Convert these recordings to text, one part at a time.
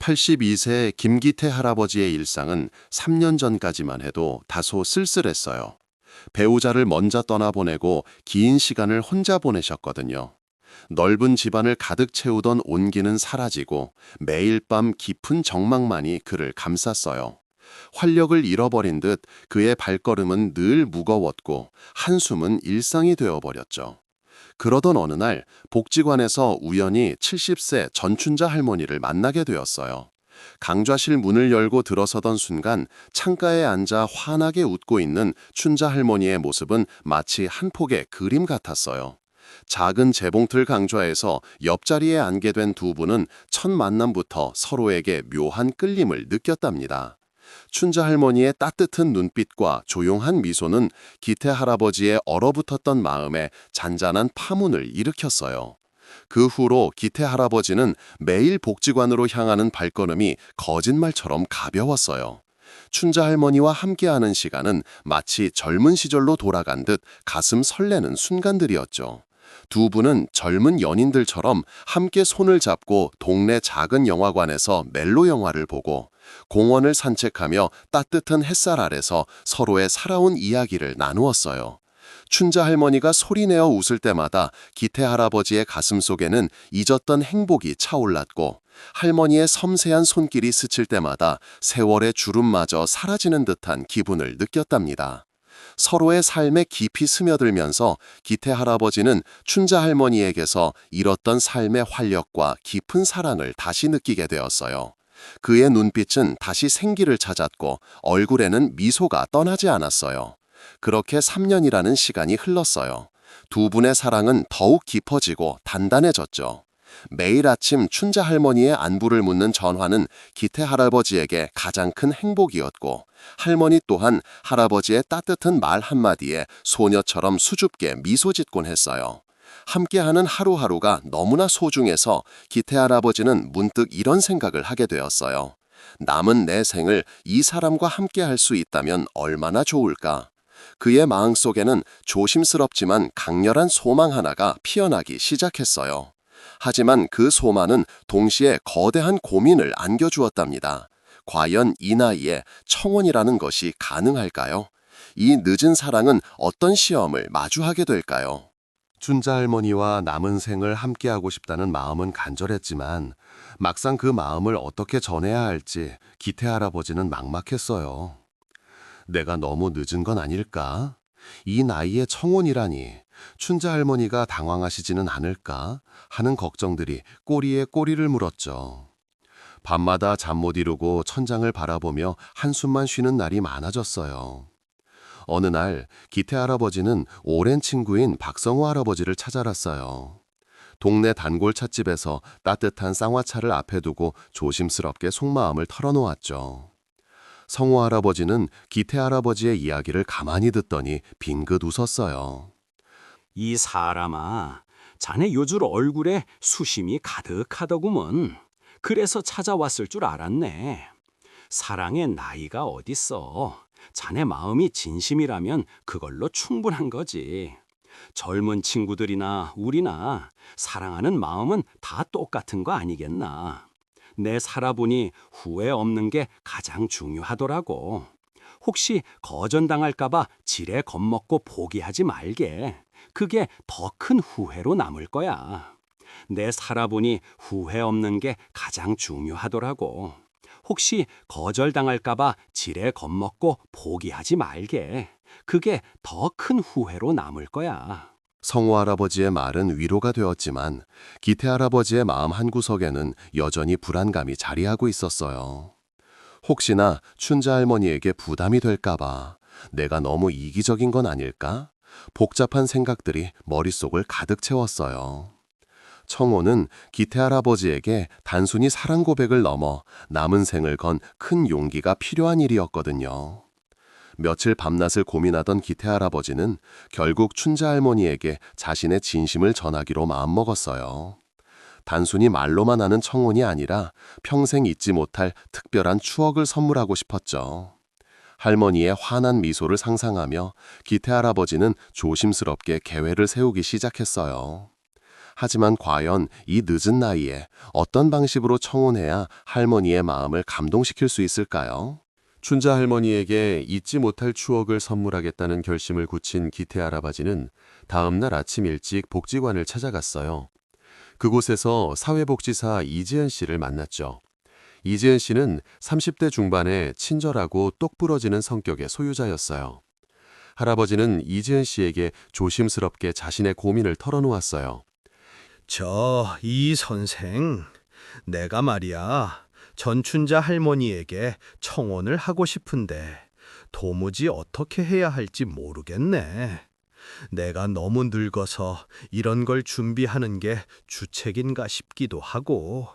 82세 김기태 할아버지의 일상은 3년 전까지만 해도 다소 쓸쓸했어요. 배우자를 먼저 떠나보내고 긴 시간을 혼자 보내셨거든요. 넓은 집안을 가득 채우던 온기는 사라지고 매일 밤 깊은 정막만이 그를 감쌌어요. 활력을 잃어버린 듯 그의 발걸음은 늘 무거웠고 한숨은 일상이 되어버렸죠. 그러던 어느 날 복지관에서 우연히 70세 전춘자 할머니를 만나게 되었어요. 강좌실 문을 열고 들어서던 순간 창가에 앉아 환하게 웃고 있는 춘자 할머니의 모습은 마치 한 폭의 그림 같았어요. 작은 재봉틀 강좌에서 옆자리에 앉게 된 두 분은 첫 만남부터 서로에게 묘한 끌림을 느꼈답니다. 춘자 할머니의 따뜻한 눈빛과 조용한 미소는 기태 할아버지의 얼어붙었던 마음에 잔잔한 파문을 일으켰어요. 그 후로 기태 할아버지는 매일 복지관으로 향하는 발걸음이 거짓말처럼 가벼웠어요. 춘자 할머니와 함께하는 시간은 마치 젊은 시절로 돌아간 듯 가슴 설레는 순간들이었죠. 두 분은 젊은 연인들처럼 함께 손을 잡고 동네 작은 영화관에서 멜로 영화를 보고 공원을 산책하며 따뜻한 햇살 아래서 서로의 살아온 이야기를 나누었어요. 춘자 할머니가 소리내어 웃을 때마다 기태 할아버지의 가슴 속에는 잊었던 행복이 차올랐고 할머니의 섬세한 손길이 스칠 때마다 세월의 주름마저 사라지는 듯한 기분을 느꼈답니다. 서로의 삶에 깊이 스며들면서 기태 할아버지는 춘자 할머니에게서 잃었던 삶의 활력과 깊은 사랑을 다시 느끼게 되었어요. 그의 눈빛은 다시 생기를 찾았고 얼굴에는 미소가 떠나지 않았어요. 그렇게 3년이라는 시간이 흘렀어요. 두 분의 사랑은 더욱 깊어지고 단단해졌죠. 매일 아침 춘자 할머니의 안부를 묻는 전화는 기태 할아버지에게 가장 큰 행복이었고 할머니 또한 할아버지의 따뜻한 말 한마디에 소녀처럼 수줍게 미소 짓곤 했어요. 함께하는 하루하루가 너무나 소중해서 기태 할아버지는 문득 이런 생각을 하게 되었어요. 남은 내 생을 이 사람과 함께할 수 있다면 얼마나 좋을까? 그의 마음속에는 조심스럽지만 강렬한 소망 하나가 피어나기 시작했어요. 하지만 그 소망은 동시에 거대한 고민을 안겨주었답니다. 과연 이 나이에 청혼이라는 것이 가능할까요? 이 늦은 사랑은 어떤 시험을 마주하게 될까요? 춘자 할머니와 남은 생을 함께하고 싶다는 마음은 간절했지만 막상 그 마음을 어떻게 전해야 할지 기태 할아버지는 막막했어요. 내가 너무 늦은 건 아닐까? 이 나이에 청혼이라니 춘자 할머니가 당황하시지는 않을까 하는 걱정들이 꼬리에 꼬리를 물었죠. 밤마다 잠 못 이루고 천장을 바라보며 한숨만 쉬는 날이 많아졌어요. 어느 날 기태 할아버지는 오랜 친구인 박성호 할아버지를 찾아갔어요. 동네 단골 찻집에서 따뜻한 쌍화차를 앞에 두고 조심스럽게 속마음을 털어놓았죠. 성호 할아버지는 기태 할아버지의 이야기를 가만히 듣더니 빙긋 웃었어요. 이 사람아, 자네 요즘 얼굴에 수심이 가득하더구먼. 그래서 찾아왔을 줄 알았네. 사랑의 나이가 어딨어. 자네 마음이 진심이라면 그걸로 충분한 거지. 젊은 친구들이나 우리나 사랑하는 마음은 다 똑같은 거 아니겠나. 내 살아보니 후회 없는 게 가장 중요하더라고. 혹시 거전당할까봐 지레 겁먹고 포기하지 말게. 그게 더 큰 후회로 남을 거야. 내 살아보니 후회 없는 게 가장 중요하더라고. 혹시 거절당할까봐 지레 겁먹고 포기하지 말게. 그게 더 큰 후회로 남을 거야. 성호 할아버지의 말은 위로가 되었지만 기태 할아버지의 마음 한구석에는 여전히 불안감이 자리하고 있었어요. 혹시나 춘자 할머니에게 부담이 될까봐 내가 너무 이기적인 건 아닐까? 복잡한 생각들이 머릿속을 가득 채웠어요. 청혼은 기태 할아버지에게 단순히 사랑 고백을 넘어 남은 생을 건 큰 용기가 필요한 일이었거든요. 며칠 밤낮을 고민하던 기태 할아버지는 결국 춘자 할머니에게 자신의 진심을 전하기로 마음먹었어요. 단순히 말로만 하는 청혼이 아니라 평생 잊지 못할 특별한 추억을 선물하고 싶었죠. 할머니의 환한 미소를 상상하며 기태 할아버지는 조심스럽게 계획을 세우기 시작했어요. 하지만 과연 이 늦은 나이에 어떤 방식으로 청혼해야 할머니의 마음을 감동시킬 수 있을까요? 춘자 할머니에게 잊지 못할 추억을 선물하겠다는 결심을 굳힌 기태 할아버지는 다음 날 아침 일찍 복지관을 찾아갔어요. 그곳에서 사회복지사 이지은 씨를 만났죠. 이지은 씨는 30대 중반의 친절하고 똑부러지는 성격의 소유자였어요. 할아버지는 이지은 씨에게 조심스럽게 자신의 고민을 털어놓았어요. 이 선생, 내가 말이야, 전춘자 할머니에게 청혼을 하고 싶은데 도무지 어떻게 해야 할지 모르겠네. 내가 너무 늙어서 이런 걸 준비하는 게 주책인가 싶기도 하고,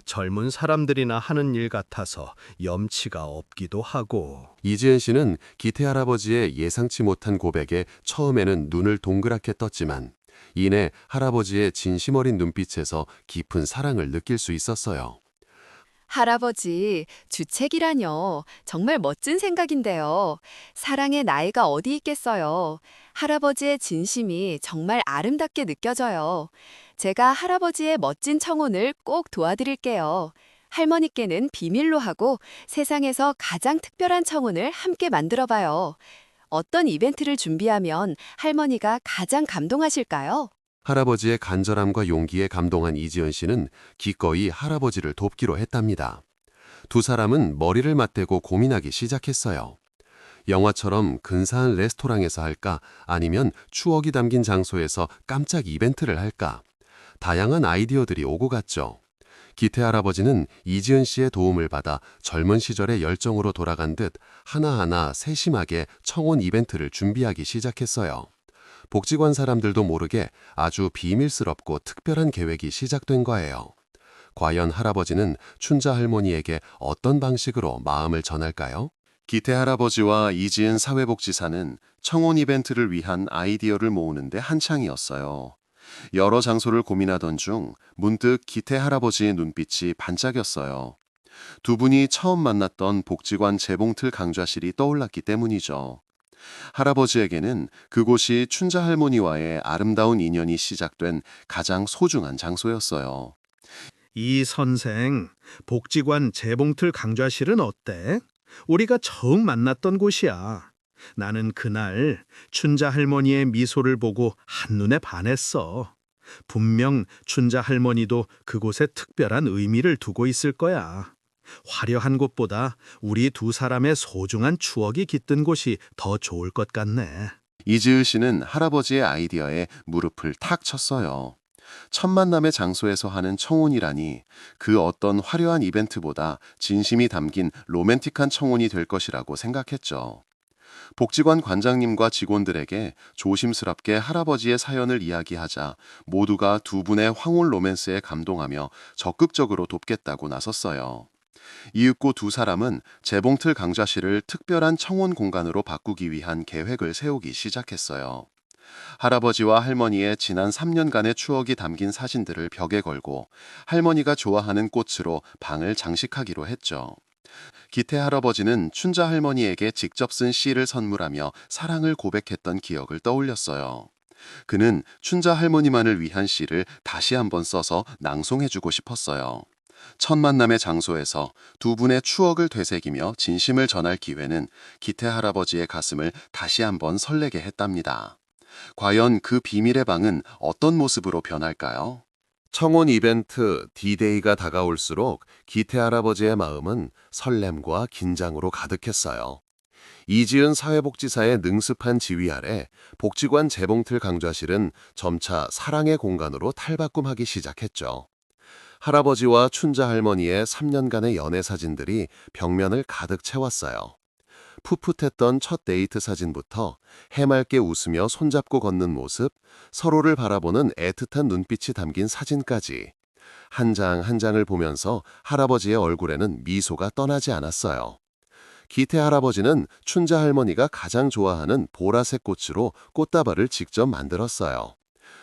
젊은 사람들이나 하는 일 같아서 염치가 없기도 하고. 이지은 씨는 기태 할아버지의 예상치 못한 고백에 처음에는 눈을 동그랗게 떴지만 이내 할아버지의 진심 어린 눈빛에서 깊은 사랑을 느낄 수 있었어요. 할아버지, 주책이라뇨. 정말 멋진 생각인데요. 사랑의 나이가 어디 있겠어요. 할아버지의 진심이 정말 아름답게 느껴져요. 제가 할아버지의 멋진 청혼을 꼭 도와드릴게요. 할머니께는 비밀로 하고 세상에서 가장 특별한 청혼을 함께 만들어봐요. 어떤 이벤트를 준비하면 할머니가 가장 감동하실까요? 할아버지의 간절함과 용기에 감동한 이지은 씨는 기꺼이 할아버지를 돕기로 했답니다. 두 사람은 머리를 맞대고 고민하기 시작했어요. 영화처럼 근사한 레스토랑에서 할까 아니면 추억이 담긴 장소에서 깜짝 이벤트를 할까 다양한 아이디어들이 오고 갔죠. 기태 할아버지는 이지은 씨의 도움을 받아 젊은 시절의 열정으로 돌아간 듯 하나하나 세심하게 청혼 이벤트를 준비하기 시작했어요. 복지관 사람들도 모르게 아주 비밀스럽고 특별한 계획이 시작된 거예요. 과연 할아버지는 춘자 할머니에게 어떤 방식으로 마음을 전할까요? 기태 할아버지와 이지은 사회복지사는 청혼 이벤트를 위한 아이디어를 모으는데 한창이었어요. 여러 장소를 고민하던 중 문득 기태 할아버지의 눈빛이 반짝였어요. 두 분이 처음 만났던 복지관 재봉틀 강좌실이 떠올랐기 때문이죠. 할아버지에게는 그곳이 춘자 할머니와의 아름다운 인연이 시작된 가장 소중한 장소였어요. 이 선생, 복지관 재봉틀 강좌실은 어때? 우리가 처음 만났던 곳이야. 나는 그날 춘자 할머니의 미소를 보고 한눈에 반했어. 분명 춘자 할머니도 그곳에 특별한 의미를 두고 있을 거야. 화려한 곳보다 우리 두 사람의 소중한 추억이 깃든 곳이 더 좋을 것 같네. 이지은 씨는 할아버지의 아이디어에 무릎을 탁 쳤어요. 첫 만남의 장소에서 하는 청혼이라니 그 어떤 화려한 이벤트보다 진심이 담긴 로맨틱한 청혼이 될 것이라고 생각했죠. 복지관 관장님과 직원들에게 조심스럽게 할아버지의 사연을 이야기하자 모두가 두 분의 황홀 로맨스에 감동하며 적극적으로 돕겠다고 나섰어요. 이윽고 두 사람은 재봉틀 강좌실을 특별한 청혼 공간으로 바꾸기 위한 계획을 세우기 시작했어요. 할아버지와 할머니의 지난 3년간의 추억이 담긴 사진들을 벽에 걸고 할머니가 좋아하는 꽃으로 방을 장식하기로 했죠. 기태 할아버지는 춘자 할머니에게 직접 쓴 시를 선물하며 사랑을 고백했던 기억을 떠올렸어요. 그는 춘자 할머니만을 위한 시를 다시 한번 써서 낭송해주고 싶었어요. 첫 만남의 장소에서 두 분의 추억을 되새기며 진심을 전할 기회는 기태 할아버지의 가슴을 다시 한번 설레게 했답니다. 과연 그 비밀의 방은 어떤 모습으로 변할까요? 청혼 이벤트 D-Day가 다가올수록 기태 할아버지의 마음은 설렘과 긴장으로 가득했어요. 이지은 사회복지사의 능숙한 지휘 아래 복지관 재봉틀 강좌실은 점차 사랑의 공간으로 탈바꿈하기 시작했죠. 할아버지와 춘자 할머니의 3년간의 연애 사진들이 벽면을 가득 채웠어요. 풋풋했던 첫 데이트 사진부터 해맑게 웃으며 손잡고 걷는 모습, 서로를 바라보는 애틋한 눈빛이 담긴 사진까지 한 장 한 장을 보면서 할아버지의 얼굴에는 미소가 떠나지 않았어요. 기태 할아버지는 춘자 할머니가 가장 좋아하는 보라색 꽃으로 꽃다발을 직접 만들었어요.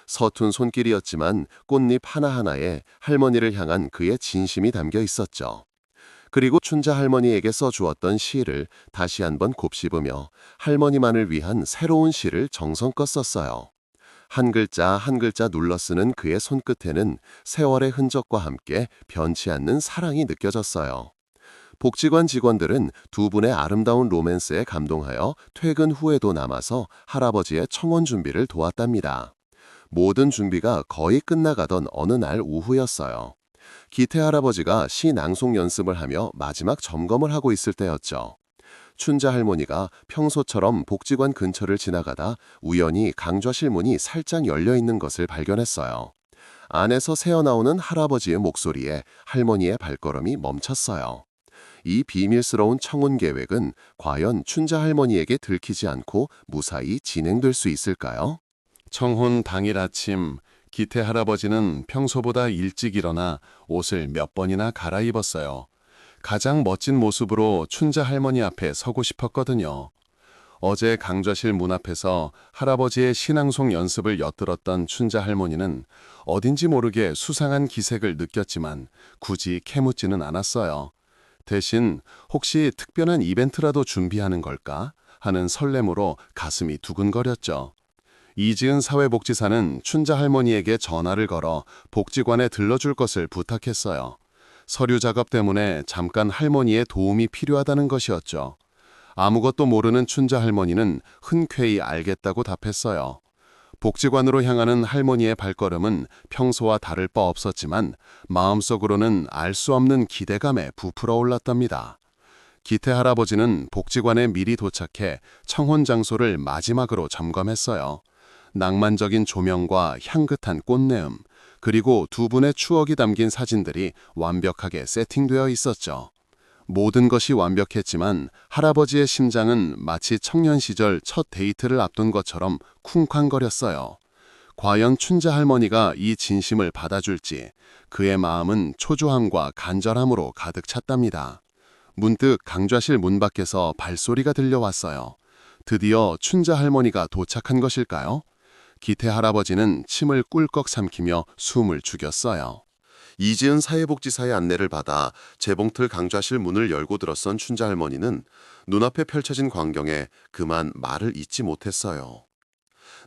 서툰 손길이었지만 꽃잎 하나하나에 할머니를 향한 그의 진심이 담겨 있었죠. 그리고 춘자 할머니에게 써주었던 시를 다시 한번 곱씹으며 할머니만을 위한 새로운 시를 정성껏 썼어요. 한 글자 한 글자 눌러 쓰는 그의 손끝에는 세월의 흔적과 함께 변치 않는 사랑이 느껴졌어요. 복지관 직원들은 두 분의 아름다운 로맨스에 감동하여 퇴근 후에도 남아서 할아버지의 청혼 준비를 도왔답니다. 모든 준비가 거의 끝나가던 어느 날 오후였어요. 기태 할아버지가 시 낭송 연습을 하며 마지막 점검을 하고 있을 때였죠. 춘자 할머니가 평소처럼 복지관 근처를 지나가다 우연히 강좌실 문이 살짝 열려 있는 것을 발견했어요. 안에서 새어나오는 할아버지의 목소리에 할머니의 발걸음이 멈췄어요. 이 비밀스러운 청혼 계획은 과연 춘자 할머니에게 들키지 않고 무사히 진행될 수 있을까요? 청혼 당일 아침, 기태 할아버지는 평소보다 일찍 일어나 옷을 몇 번이나 갈아입었어요. 가장 멋진 모습으로 춘자 할머니 앞에 서고 싶었거든요. 어제 강좌실 문 앞에서 할아버지의 신앙송 연습을 엿들었던 춘자 할머니는 어딘지 모르게 수상한 기색을 느꼈지만 굳이 캐묻지는 않았어요. 대신 혹시 특별한 이벤트라도 준비하는 걸까 하는 설렘으로 가슴이 두근거렸죠. 이지은 사회복지사는 춘자 할머니에게 전화를 걸어 복지관에 들러줄 것을 부탁했어요. 서류 작업 때문에 잠깐 할머니의 도움이 필요하다는 것이었죠. 아무것도 모르는 춘자 할머니는 흔쾌히 알겠다고 답했어요. 복지관으로 향하는 할머니의 발걸음은 평소와 다를 바 없었지만 마음속으로는 알 수 없는 기대감에 부풀어 올랐답니다. 기태 할아버지는 복지관에 미리 도착해 청혼 장소를 마지막으로 점검했어요. 낭만적인 조명과 향긋한 꽃내음, 그리고 두 분의 추억이 담긴 사진들이 완벽하게 세팅되어 있었죠. 모든 것이 완벽했지만 할아버지의 심장은 마치 청년 시절 첫 데이트를 앞둔 것처럼 쿵쾅거렸어요. 과연 춘자 할머니가 이 진심을 받아줄지 그의 마음은 초조함과 간절함으로 가득 찼답니다. 문득 강좌실 문 밖에서 발소리가 들려왔어요. 드디어 춘자 할머니가 도착한 것일까요? 기태 할아버지는 침을 꿀꺽 삼키며 숨을 죽였어요. 이지은 사회복지사의 안내를 받아 재봉틀 강좌실 문을 열고 들어선 춘자 할머니는 눈앞에 펼쳐진 광경에 그만 말을 잇지 못했어요.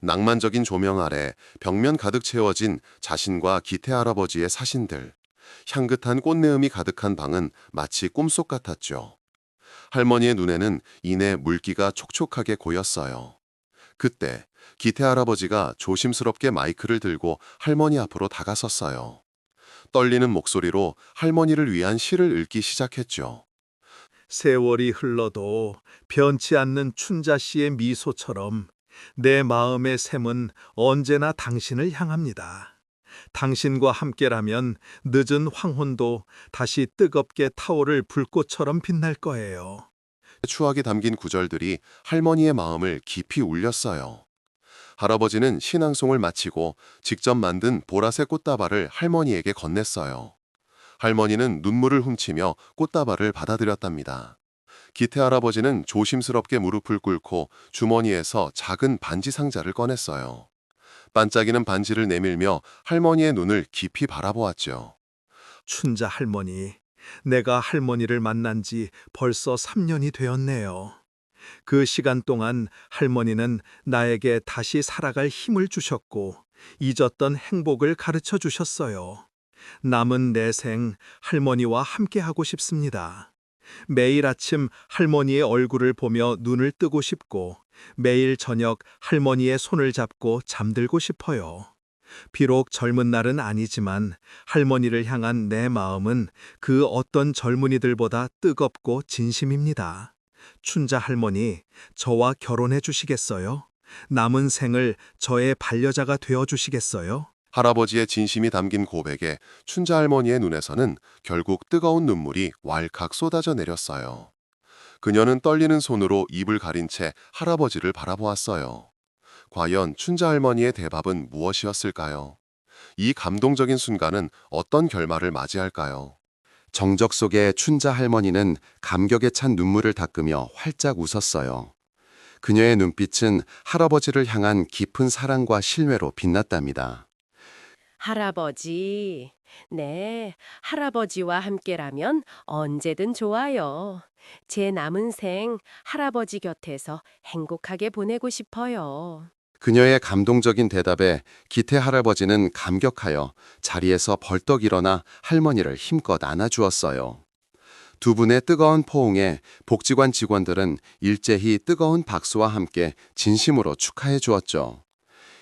낭만적인 조명 아래 벽면 가득 채워진 자신과 기태 할아버지의 사진들, 향긋한 꽃내음이 가득한 방은 마치 꿈속 같았죠. 할머니의 눈에는 이내 물기가 촉촉하게 고였어요. 그때 기태 할아버지가 조심스럽게 마이크를 들고 할머니 앞으로 다가섰어요. 떨리는 목소리로 할머니를 위한 시를 읽기 시작했죠. 세월이 흘러도 변치 않는 춘자 씨의 미소처럼 내 마음의 샘은 언제나 당신을 향합니다. 당신과 함께라면 늦은 황혼도 다시 뜨겁게 타오를 불꽃처럼 빛날 거예요. 추억이 담긴 구절들이 할머니의 마음을 깊이 울렸어요. 할아버지는 신앙송을 마치고 직접 만든 보라색 꽃다발을 할머니에게 건넸어요. 할머니는 눈물을 훔치며 꽃다발을 받아들였답니다. 기태 할아버지는 조심스럽게 무릎을 꿇고 주머니에서 작은 반지 상자를 꺼냈어요. 반짝이는 반지를 내밀며 할머니의 눈을 깊이 바라보았죠. 춘자 할머니, 내가 할머니를 만난 지 벌써 3년이 되었네요. 그 시간 동안 할머니는 나에게 다시 살아갈 힘을 주셨고 잊었던 행복을 가르쳐 주셨어요. 남은 내 생 할머니와 함께하고 싶습니다. 매일 아침 할머니의 얼굴을 보며 눈을 뜨고 싶고 매일 저녁 할머니의 손을 잡고 잠들고 싶어요. 비록 젊은 날은 아니지만 할머니를 향한 내 마음은 그 어떤 젊은이들보다 뜨겁고 진심입니다. 춘자 할머니, 저와 결혼해 주시겠어요? 남은 생을 저의 반려자가 되어 주시겠어요? 할아버지의 진심이 담긴 고백에 춘자 할머니의 눈에서는 결국 뜨거운 눈물이 왈칵 쏟아져 내렸어요. 그녀는 떨리는 손으로 입을 가린 채 할아버지를 바라보았어요. 과연 춘자 할머니의 대답은 무엇이었을까요? 이 감동적인 순간은 어떤 결말을 맞이할까요? 정적 속에 춘자 할머니는 감격에 찬 눈물을 닦으며 활짝 웃었어요. 그녀의 눈빛은 할아버지를 향한 깊은 사랑과 신뢰로 빛났답니다. 할아버지, 네, 할아버지와 함께라면 언제든 좋아요. 제 남은 생 할아버지 곁에서 행복하게 보내고 싶어요. 그녀의 감동적인 대답에 기태 할아버지는 감격하여 자리에서 벌떡 일어나 할머니를 힘껏 안아주었어요. 두 분의 뜨거운 포옹에 복지관 직원들은 일제히 뜨거운 박수와 함께 진심으로 축하해 주었죠.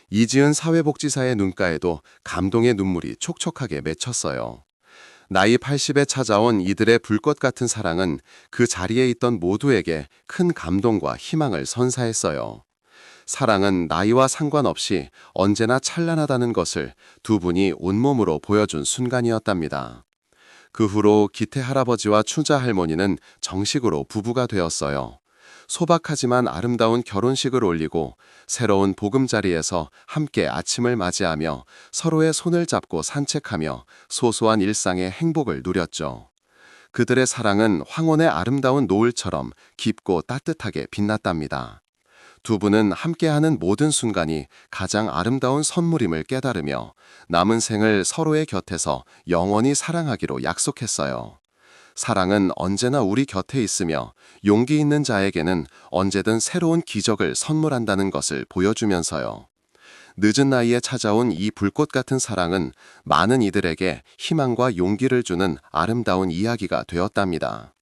이지은 사회복지사의 눈가에도 감동의 눈물이 촉촉하게 맺혔어요. 나이 80에 찾아온 이들의 불꽃 같은 사랑은 그 자리에 있던 모두에게 큰 감동과 희망을 선사했어요. 사랑은 나이와 상관없이 언제나 찬란하다는 것을 두 분이 온몸으로 보여준 순간이었답니다. 그 후로 기태 할아버지와 춘자 할머니는 정식으로 부부가 되었어요. 소박하지만 아름다운 결혼식을 올리고 새로운 보금자리에서 함께 아침을 맞이하며 서로의 손을 잡고 산책하며 소소한 일상의 행복을 누렸죠. 그들의 사랑은 황혼의 아름다운 노을처럼 깊고 따뜻하게 빛났답니다. 두 분은 함께하는 모든 순간이 가장 아름다운 선물임을 깨달으며 남은 생을 서로의 곁에서 영원히 사랑하기로 약속했어요. 사랑은 언제나 우리 곁에 있으며 용기 있는 자에게는 언제든 새로운 기적을 선물한다는 것을 보여주면서요. 늦은 나이에 찾아온 이 불꽃 같은 사랑은 많은 이들에게 희망과 용기를 주는 아름다운 이야기가 되었답니다.